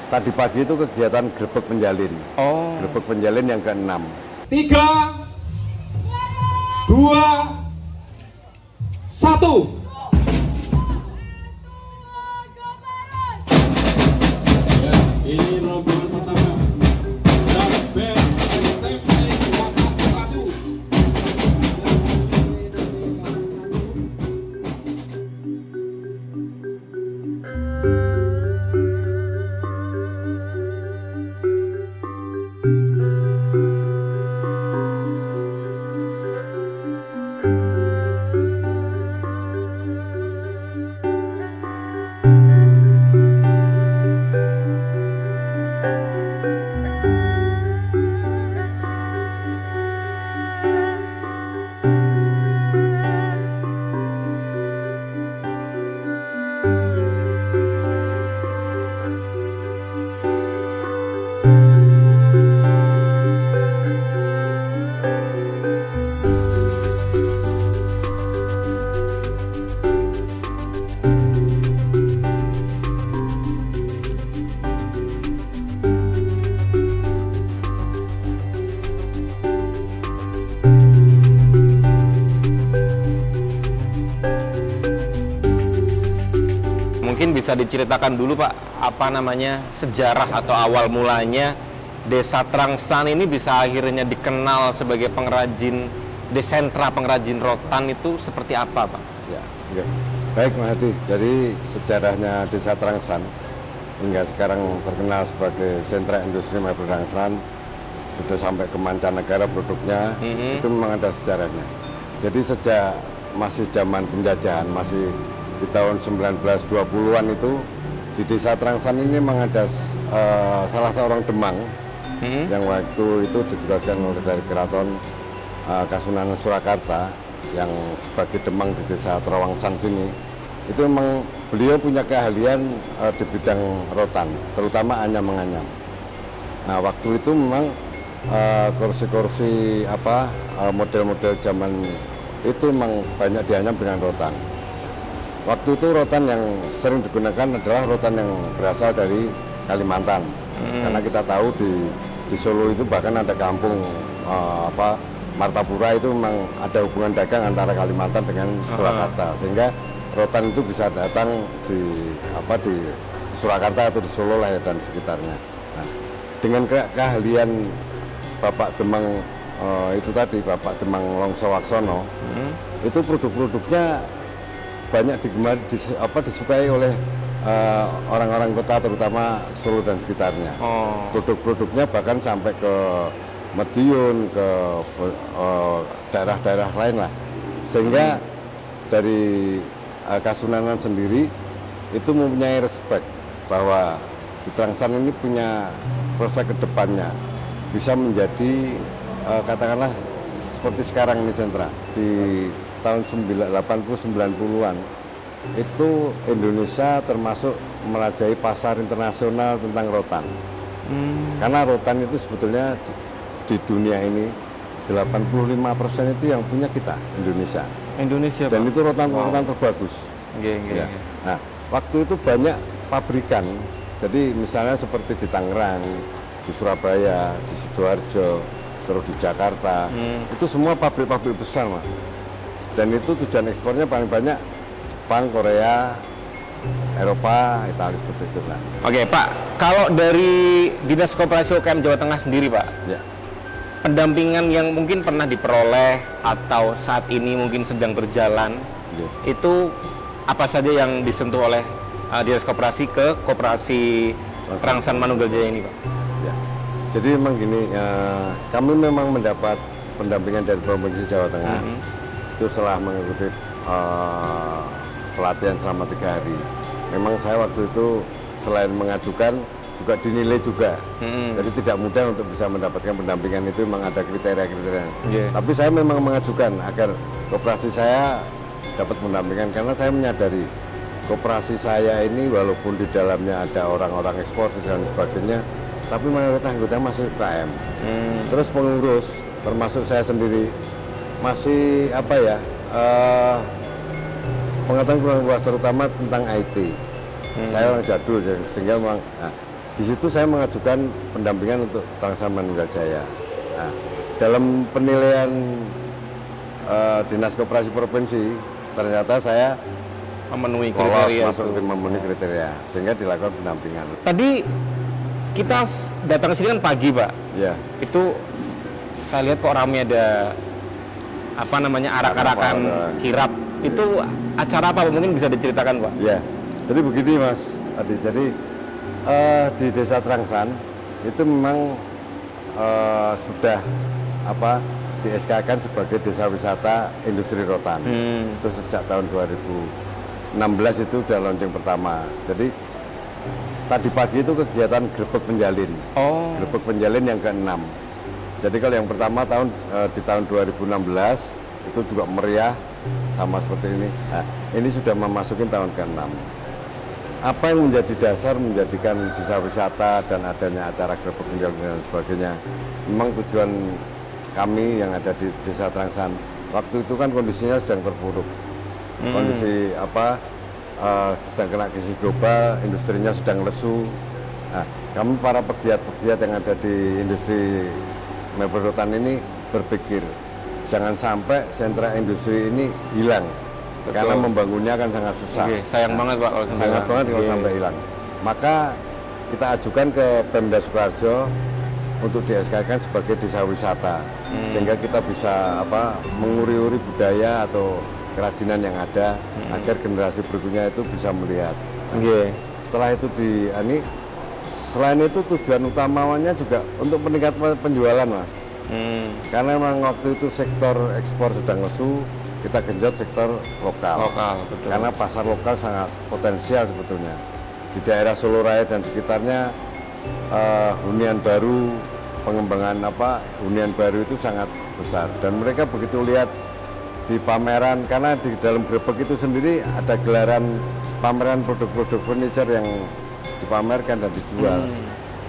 tadi pagi itu kegiatan grebek penjalin. Oh. Grebek penjalin yang ke-6. 3, 2, 1. Ini rombongan pertama dari band SMP Waktu Padu. Mungkin bisa diceritakan dulu Pak, apa namanya sejarah atau awal mulanya Desa Trangsan ini bisa akhirnya dikenal sebagai pengrajin, desentra pengrajin rotan itu seperti apa Pak? Ya, oke. Baik Mas Hadi, jadi sejarahnya Desa Trangsan hingga sekarang terkenal sebagai sentra industri mebel Trangsan, sudah sampai ke mancanegara produknya, itu memang ada sejarahnya. Jadi sejak masih zaman penjajahan, masih di tahun 1920-an itu di Desa Trangsan ini memang ada salah seorang demang yang waktu itu ditugaskan oleh dari Keraton Kasunanan Surakarta yang sebagai demang di Desa Trowangsan sini. Itu memang beliau punya keahlian di bidang rotan, terutama anyam-menganyam. Nah, waktu itu memang kursi-kursi model-model zaman itu memang banyak dianyam dengan rotan. Waktu itu rotan yang sering digunakan adalah rotan yang berasal dari Kalimantan. Karena kita tahu di Solo itu bahkan ada kampung Martapura, itu memang ada hubungan dagang antara Kalimantan dengan Surakarta, sehingga rotan itu bisa datang di Surakarta atau di Solo lah ya, dan sekitarnya. Nah, dengan keahlian Bapak Demang itu tadi, Bapak Demang Longsowaksono, itu produk-produknya banyak digemari, disukai oleh orang-orang kota, terutama Solo dan sekitarnya. Produk-produknya bahkan sampai ke Madiun, ke daerah-daerah lain lah. Sehingga dari Kasunanan sendiri itu mempunyai respect bahwa di Trangsan ini punya prospek ke depannya, bisa menjadi katakanlah seperti sekarang ini sentra. Di tahun 80-90-an itu Indonesia termasuk merajai pasar internasional tentang rotan. Karena rotan itu sebetulnya di dunia ini 85% itu yang punya kita, Indonesia. Dan Pak? itu rotan terbagus. Ya. Nah, waktu itu banyak pabrikan. Jadi misalnya seperti di Tangerang, di Surabaya, di Sidoarjo, terus di Jakarta, itu semua pabrik-pabrik besar, Mas. Dan itu tujuan ekspornya paling banyak Jepang, Korea, Eropa, Italia, seperti itu lah. Oke Pak, kalau dari Dinas Koperasi UKM Jawa Tengah sendiri Pak, ya, pendampingan yang mungkin pernah diperoleh atau saat ini mungkin sedang berjalan, itu apa saja yang disentuh oleh Dinas Koperasi ke Koperasi Trangsan Manunggaljaya ini Pak? Ya. Jadi memang gini, kami memang mendapat pendampingan dari Provinsi Jawa Tengah. Itu setelah mengikuti pelatihan selama 3 hari. Memang saya waktu itu selain mengajukan juga dinilai juga. Jadi tidak mudah untuk bisa mendapatkan pendampingan, itu memang ada kriteria-kriteria. Tapi saya memang mengajukan agar koperasi saya dapat pendampingan, karena saya menyadari koperasi saya ini walaupun di dalamnya ada orang-orang ekspor dan sebagainya, tapi mayoritas anggota masih UKM. Terus pengurus termasuk saya sendiri masih pengetahuan kurang luas, terutama tentang IT. Saya orang jadul, sehingga memang Di situ saya mengajukan pendampingan untuk Trangsan Manunggal Jaya. Nah, dalam penilaian Dinas Koperasi Provinsi, ternyata saya Memenuhi lolos kriteria masuk itu. memenuhi kriteria, sehingga dilakukan pendampingan. Tadi kita datang ke sini kan pagi, Pak. Ya, Itu saya lihat kok ramai, ada apa namanya, arak-arakan Arak-arakan. kirap. Itu acara apa, Pak? Mungkin bisa diceritakan, Pak? ya. Jadi begini Mas Adi, jadi di Desa Trangsan itu memang sudah di SK-kan sebagai desa wisata industri rotan. Itu sejak tahun 2016 itu udah launching pertama. Jadi tadi pagi itu kegiatan grebek penjalin. Oh. Grebek penjalin yang ke-6. Jadi kalau yang pertama di tahun 2016 itu juga meriah sama seperti ini. Nah, ini sudah memasuki tahun ke-6. Apa yang menjadi dasar menjadikan desa wisata dan adanya acara grebek penjalin dan sebagainya? Memang tujuan kami yang ada di Desa Trangsan waktu itu kan kondisinya sedang terpuruk. Kondisi sedang kena krisis global, industrinya sedang lesu. Nah, kami para pegiat-pegiat yang ada di industri mebel rotan ini berpikir jangan sampai sentra industri ini hilang. Betul. Karena membangunnya kan sangat susah. Oke, sayang banget, Pak, kalau sampai Sangat hilang. banget kalau Oke. sampai hilang. Maka kita ajukan ke Pemda Sukoharjo untuk di SK-kan sebagai desa wisata, sehingga kita bisa menguri-uri budaya atau kerajinan yang ada agar generasi berikutnya itu bisa melihat. Oke. Setelah itu selain itu tujuan utamanya juga untuk meningkatkan penjualan, Mas. Karena memang waktu itu sektor ekspor sedang lesu, kita genjot sektor lokal. Betul. Karena pasar lokal sangat potensial sebetulnya. Di daerah Solo Raya dan sekitarnya hunian baru, pengembangan hunian baru itu sangat besar. Dan mereka begitu lihat di pameran, karena di dalam grebek itu sendiri ada gelaran pameran produk-produk furniture yang dipamerkan dan dijual.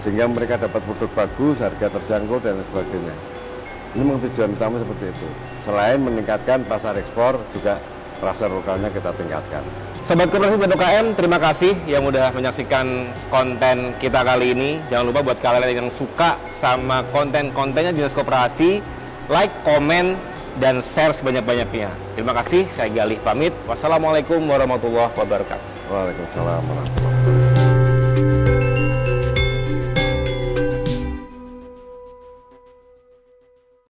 Sehingga mereka dapat produk bagus, harga terjangkau dan sebagainya. Ini memang tujuan utama seperti itu. Selain meningkatkan pasar ekspor, juga pasar lokalnya kita tingkatkan. Sobat Koperasi dan UKM, terima kasih yang udah menyaksikan konten kita kali ini. Jangan lupa buat kalian yang suka sama konten-kontennya Dinas Koperasi, like, komen, dan share sebanyak-banyaknya. Terima kasih, saya Galih pamit. Wassalamualaikum warahmatullahi wabarakatuh. Waalaikumsalam warahmatullahi wabarakatuh.